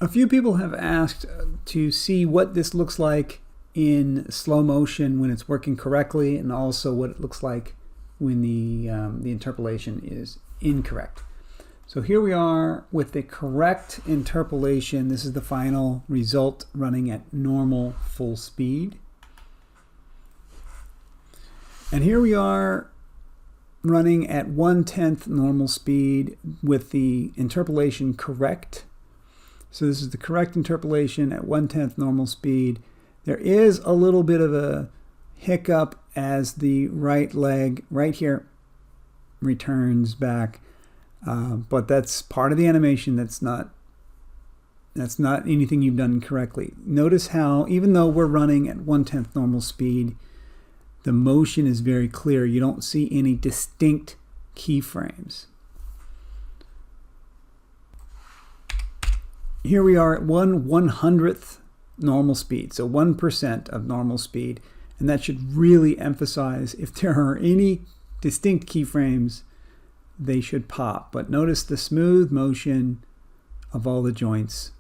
A few people have asked to see what this looks like in slow motion when it's working correctly, and also what it looks like when the interpolation is incorrect. So here we are with the correct interpolation. This is the final result running at normal full speed. And here we are running at 1/10 normal speed with the interpolation correct. So this is the correct interpolation at 1/10 normal speed. There is a little bit of a hiccup as the right leg right here returns back, but that's part of the animation. That's not anything you've done correctly. Notice how even though we're running at 1/10 normal speed, the motion is very clear. You don't see any distinct keyframes. Here we are at 1/100th normal speed, so 1% of normal speed, and that should really emphasize if there are any distinct keyframes, they should pop. But notice the smooth motion of all the joints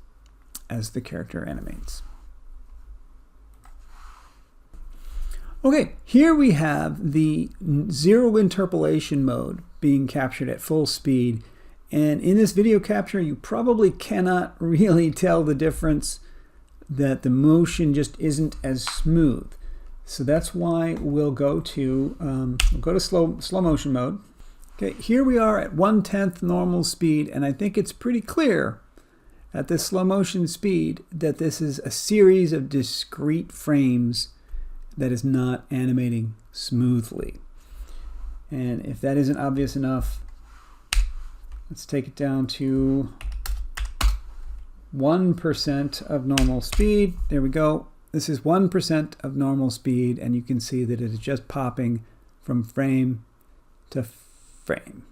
as the character animates. Okay, here we have the zero interpolation mode being captured at full speed. And in this video capture, you probably cannot really tell the difference, that the motion just isn't as smooth. So that's why we'll go to slow motion mode. Okay, here we are at 1/10 normal speed, and I think it's pretty clear at this slow motion speed that this is a series of discrete frames that is not animating smoothly. And if that isn't obvious enough, let's take it down to 1% of normal speed. There we go. This is 1% of normal speed, and you can see that it is just popping from frame to frame.